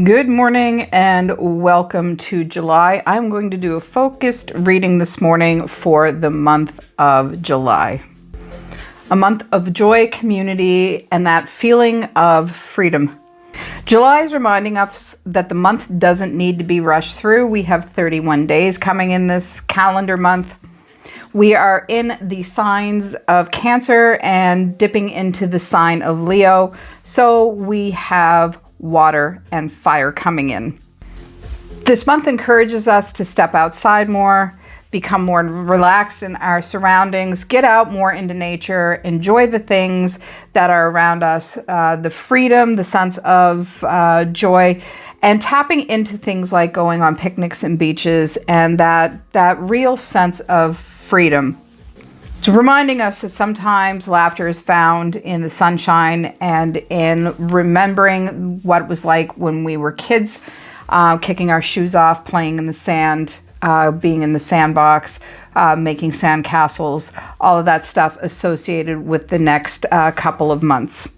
Good morning and welcome to July. I'm going to do a focused reading this morning for the month of July. A month of joy, community, and that feeling of freedom. July is reminding us that the month doesn't need to be rushed through. We have 31 days coming in this calendar month. We are in the signs of Cancer and dipping into the sign of Leo. So we have water and fire coming in. This month encourages us to step outside more, become more relaxed in our surroundings, get out more into nature, enjoy the things that are around us, the freedom, the sense of joy, and tapping into things like going on picnics and beaches and that real sense of freedom. It's reminding us that sometimes laughter is found in the sunshine and in remembering what it was like when we were kids, kicking our shoes off, playing in the sand, being in the sandbox, making sand castles, all of that stuff associated with the next couple of months.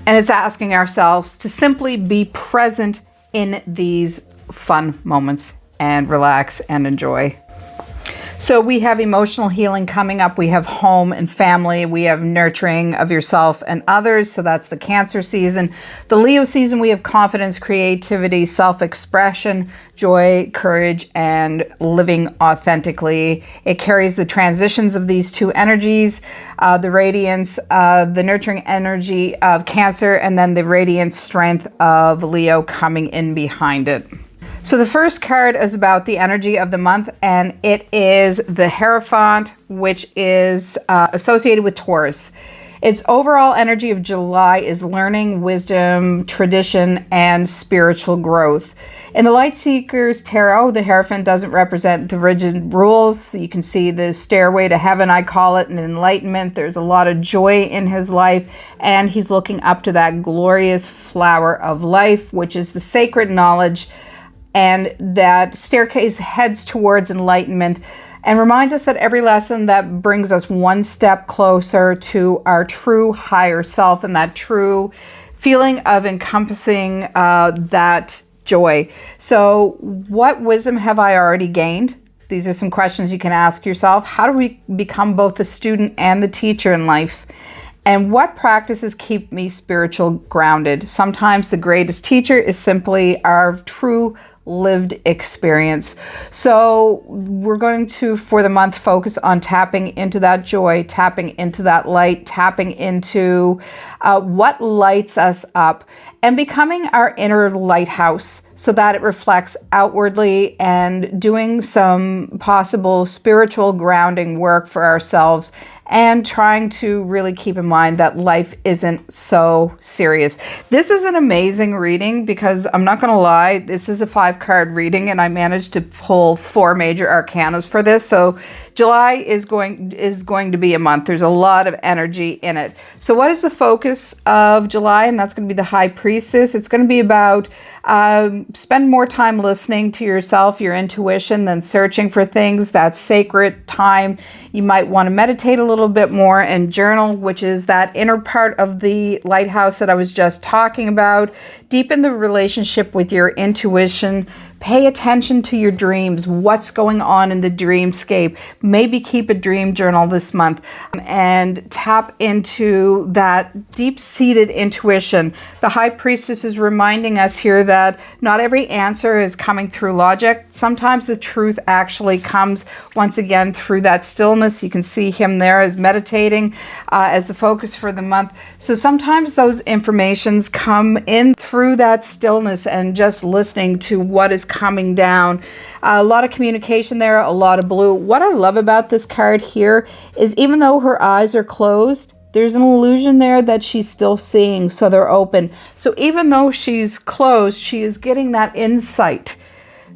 And it's asking ourselves to simply be present in these fun moments and relax and enjoy. So we have emotional healing coming up. We have home and family. We have nurturing of yourself and others. So that's the Cancer season. The Leo season, we have confidence, creativity, self-expression, joy, courage, and living authentically. It carries the transitions of these two energies, the radiance, the nurturing energy of Cancer, and then the radiant strength of Leo coming in behind it. So the first card is about the energy of the month, and it is the Hierophant, which is associated with Taurus. Its overall energy of July is learning, wisdom, tradition, and spiritual growth. In the Light Seekers Tarot, the Hierophant doesn't represent the rigid rules. You can see the stairway to heaven, I call it, and enlightenment. There's a lot of joy in his life, and he's looking up to that glorious flower of life, which is the sacred knowledge. And that staircase heads towards enlightenment and reminds us that every lesson that brings us one step closer to our true higher self and that true feeling of encompassing that joy. So what wisdom have I already gained? These are some questions you can ask yourself. How do we become both the student and the teacher in life? And what practices keep me spiritual grounded? Sometimes the greatest teacher is simply our true lived experience. So we're going to, for the month, focus on tapping into that joy, tapping into that light, tapping into what lights us up, and becoming our inner lighthouse so that it reflects outwardly, and doing some possible spiritual grounding work for ourselves, and trying to really keep in mind that life isn't so serious. This is an amazing reading because I'm not going to lie, this is a 5-card reading and I managed to pull 4 major arcanas for this. So July is going to be a month. There's a lot of energy in it. So what is the focus of July? And that's going to be the High Priestess. It's going to be about spend more time listening to yourself, your intuition, than searching for things. That sacred time. You might want to meditate a little bit more and journal, which is that inner part of the lighthouse that I was just talking about. Deepen the relationship with your intuition. Pay attention to your dreams, what's going on in the dreamscape. Maybe keep a dream journal this month and tap into that deep-seated intuition. The High Priestess is reminding us here that not every answer is coming through logic. Sometimes the truth actually comes once again through that stillness. You can see him there as meditating as the focus for the month. So sometimes those informations come in through that stillness and just listening to what is coming down. A lot of communication there, a lot of blue. What I love about this card here is even though her eyes are closed, there's an illusion there that she's still seeing, so they're open. So even though she's closed, she is getting that insight.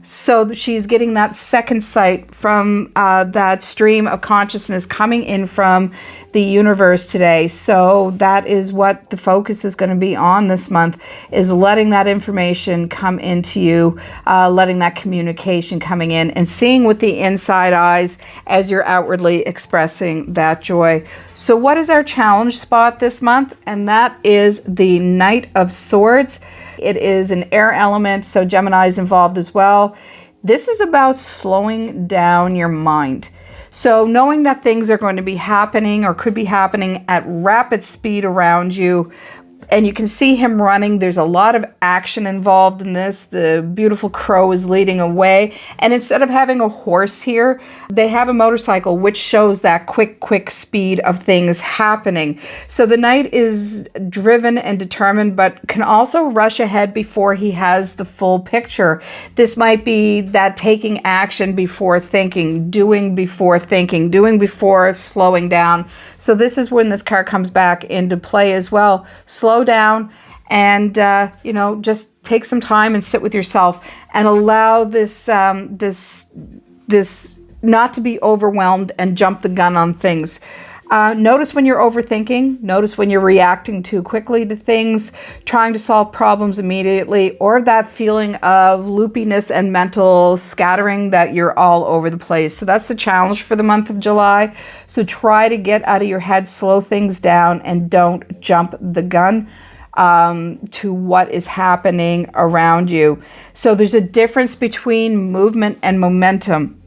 So she's getting that second sight from that stream of consciousness coming in from the universe today. So that is what the focus is going to be on this month, is letting that information come into you, letting that communication coming in and seeing with the inside eyes as you're outwardly expressing that joy. So what is our challenge spot this month? And that is the Knight of Swords. It is an air element, so Gemini is involved as well. This is about slowing down your mind. So knowing that things are going to be happening or could be happening at rapid speed around you, and you can see him running. There's a lot of action involved in this. The beautiful crow is leading away. And instead of having a horse here, they have a motorcycle, which shows that quick speed of things happening. So the knight is driven and determined, but can also rush ahead before he has the full picture. This might be that taking action before thinking, doing before thinking, doing before slowing down. So this is when this card comes back into play as well. Slow down and, just take some time and sit with yourself and allow this not to be overwhelmed and jump the gun on things. Notice when you're overthinking, notice when you're reacting too quickly to things, trying to solve problems immediately, or that feeling of loopiness and mental scattering that you're all over the place. So that's the challenge for the month of July. So try to get out of your head, slow things down, and don't jump the gun to what is happening around you. So there's a difference between movement and momentum.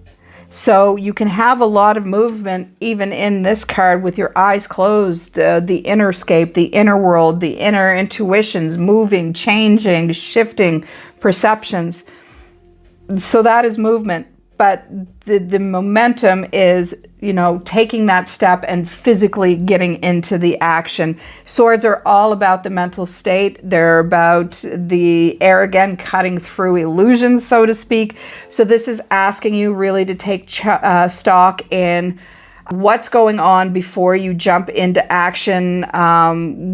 So you can have a lot of movement even in this card with your eyes closed, the inner scape, the inner world, the inner intuitions, moving, changing, shifting perceptions. So that is movement. But the momentum is, taking that step and physically getting into the action. Swords are all about the mental state. They're about the air, again, cutting through illusions, so to speak. So this is asking you really to take stock in what's going on before you jump into action,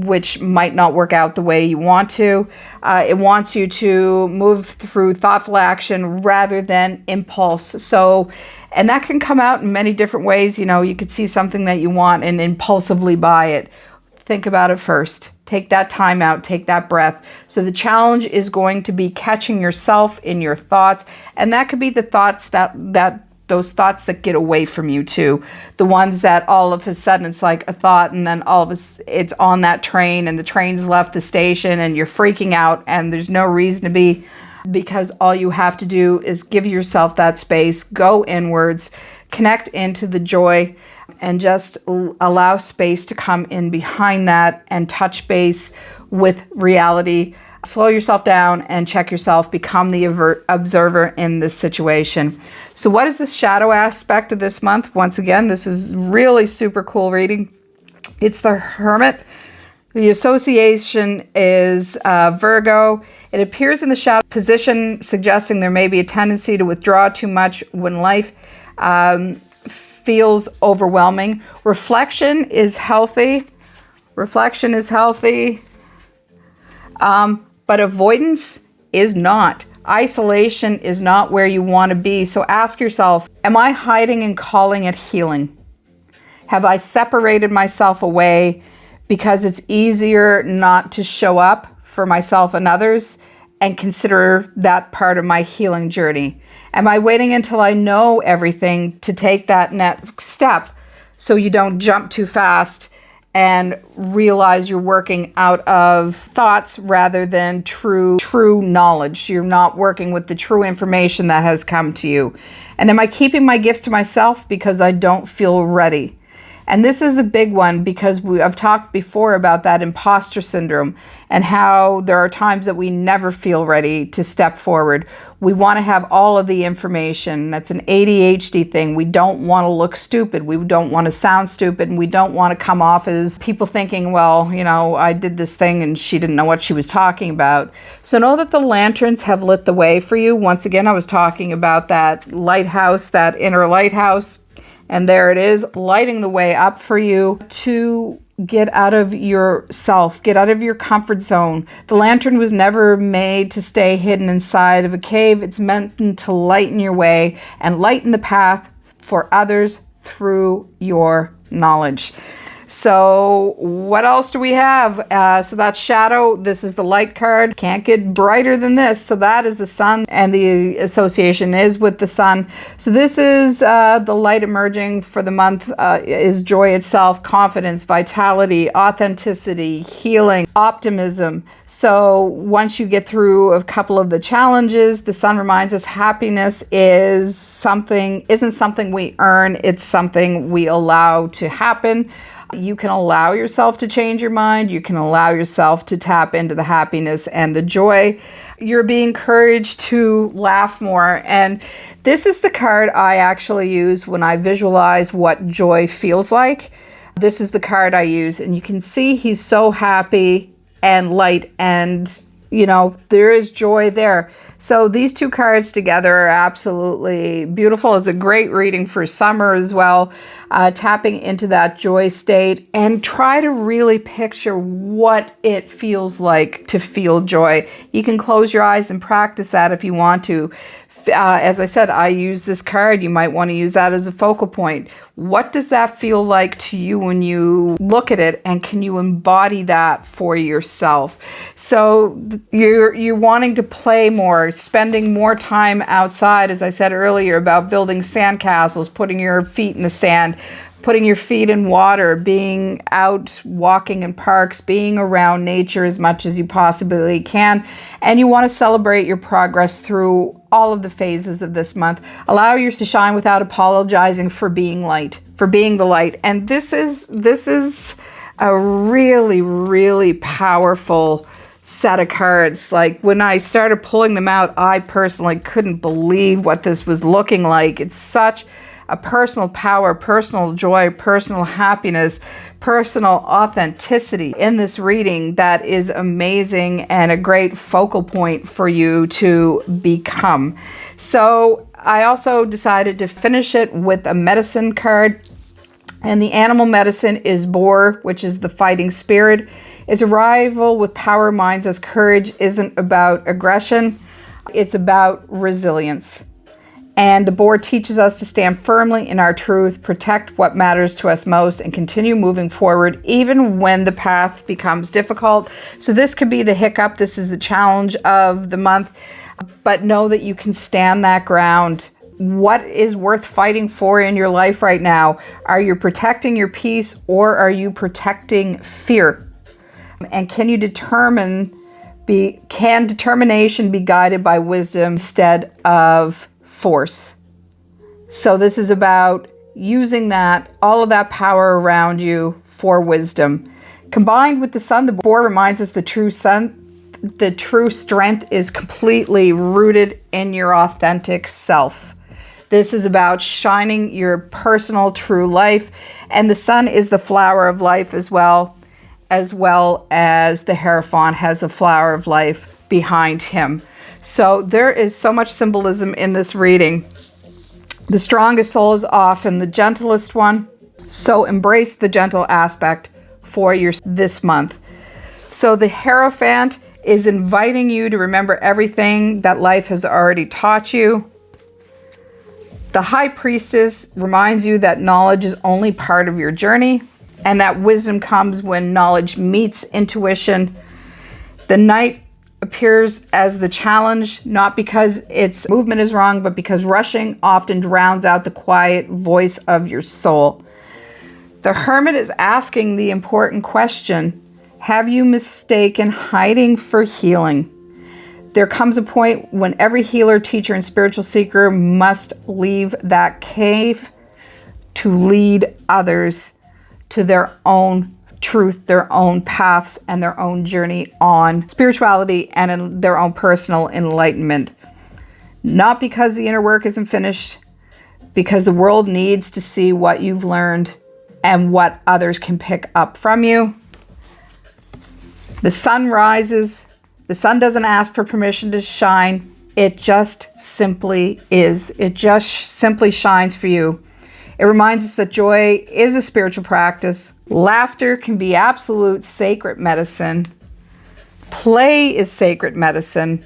which might not work out the way you want to. It wants you to move through thoughtful action rather than impulse. So, and that can come out in many different ways. You could see something that you want and impulsively buy it. Think about it first. Take that time out, take that breath. So the challenge is going to be catching yourself in your thoughts. And that could be the thoughts those thoughts that get away from you too. The ones that all of a sudden it's like a thought and then all of it's on that train and the train's left the station and you're freaking out and there's no reason to be, because all you have to do is give yourself that space, go inwards, connect into the joy, and just allow space to come in behind that and touch base with reality. Slow yourself down and check yourself. Become the observer in this situation. So what is the shadow aspect of this month? Once again, this is really super cool reading. It's the Hermit. The association is Virgo. It appears in the shadow position, suggesting there may be a tendency to withdraw too much when life feels overwhelming. Reflection is healthy. But avoidance is not. Isolation is not where you want to be. So ask yourself, am I hiding and calling it healing? Have I separated myself away because it's easier not to show up for myself and others and consider that part of my healing journey? Am I waiting until I know everything to take that next step so you don't jump too fast and realize you're working out of thoughts rather than true knowledge? You're not working with the true information that has come to you. And am I keeping my gifts to myself because I don't feel ready? And this is a big one because I've talked before about that imposter syndrome and how there are times that we never feel ready to step forward. We want to have all of the information. That's an ADHD thing. We don't want to look stupid. We don't want to sound stupid. And we don't want to come off as people thinking, well, I did this thing and she didn't know what she was talking about. So know that the lanterns have lit the way for you. Once again, I was talking about that lighthouse, that inner lighthouse. And there it is, lighting the way up for you to get out of yourself, get out of your comfort zone. The lantern was never made to stay hidden inside of a cave. It's meant to lighten your way and lighten the path for others through your knowledge. So what else do we have? So that's shadow. This is the light card. Can't get brighter than this. So that is the sun, and the association is with the sun. So this is the light emerging for the month, is joy itself, confidence, vitality, authenticity, healing, optimism. So once you get through a couple of the challenges, the sun reminds us happiness isn't something we earn. It's something we allow to happen. You can allow yourself to change your mind. You can allow yourself to tap into the happiness and the joy. You're being encouraged to laugh more. And this is the card I actually use when I visualize what joy feels like. This is the card I use, and you can see he's so happy and light, and there is joy there. So these two cards together are absolutely beautiful. It's a great reading for summer as well. Tapping into that joy state, and try to really picture what it feels like to feel joy. You can close your eyes and practice that if you want to. As I said, I use this card. You might want to use that as a focal point. What does that feel like to you when you look at it, and can you embody that for yourself? So you're wanting to play more, spending more time outside, as I said earlier, about building sandcastles, putting your feet in the sand, putting your feet in water, being out walking in parks, being around nature as much as you possibly can. And you want to celebrate your progress through all of the phases of this month. Allow yourself to shine without apologizing for being light, for being the light. And this is a really, really powerful set of cards. Like, when I started pulling them out, I personally couldn't believe what this was looking like. It's such a personal power, personal joy, personal happiness, personal authenticity in this reading that is amazing, and a great focal point for you to become. So I also decided to finish it with a medicine card, and the animal medicine is Boar, which is the fighting spirit. Its arrival with power reminds us courage isn't about aggression, it's about resilience. And the Boar teaches us to stand firmly in our truth, protect what matters to us most, and continue moving forward even when the path becomes difficult. So this could be the hiccup. This is the challenge of the month. But know that you can stand that ground. What is worth fighting for in your life right now? Are you protecting your peace, or are you protecting fear? And can determination be guided by wisdom instead of force? So this is about using all of that power around you for wisdom. Combined with the sun, the Boar reminds us the true strength is completely rooted in your authentic self. This is about shining your personal true life, and the sun is the flower of life as well as the Hierophant has a flower of life behind him. So there is so much symbolism in this reading. The strongest soul is often the gentlest one. So embrace the gentle aspect for this month. So the Hierophant is inviting you to remember everything that life has already taught you. The High Priestess reminds you that knowledge is only part of your journey, and that wisdom comes when knowledge meets intuition. The Knight appears as the challenge, not because its movement is wrong, but because rushing often drowns out the quiet voice of your soul. The Hermit is asking the important question: have you mistaken hiding for healing? There comes a point when every healer, teacher, and spiritual seeker must leave that cave to lead others to their own truth, their own paths, and their own journey on spirituality and in their own personal enlightenment. Not because the inner work isn't finished, because the world needs to see what you've learned and what others can pick up from you. The sun rises. The sun doesn't ask for permission to shine. It just simply is. It just simply shines for you. It reminds us that joy is a spiritual practice. Laughter can be absolute sacred medicine. Play is sacred medicine.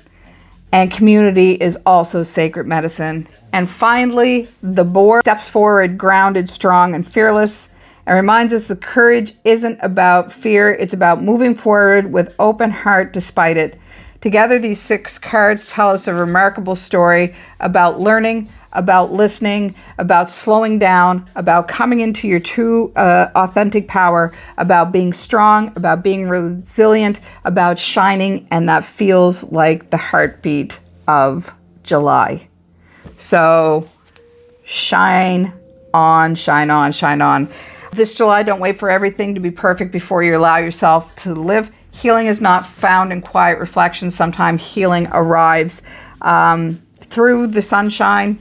And community is also sacred medicine. And finally, the Boar steps forward, grounded, strong, and fearless, and reminds us that courage isn't about fear, it's about moving forward with open heart despite it. Together, these 6 cards tell us a remarkable story about learning, about listening, about slowing down, about coming into your true authentic power, about being strong, about being resilient, about shining, and that feels like the heartbeat of July. So shine on, shine on, shine on. This July, don't wait for everything to be perfect before you allow yourself to live. Healing is not found in quiet reflection. Sometimes healing arrives through the sunshine,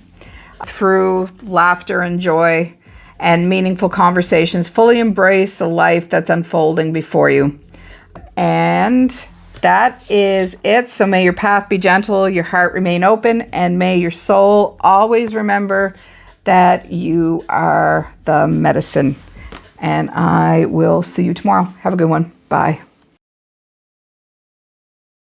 through laughter and joy and meaningful conversations. Fully embrace the life that's unfolding before you. And that is it. So may your path be gentle, your heart remain open, and may your soul always remember that you are the medicine. And I will see you tomorrow. Have a good one. Bye.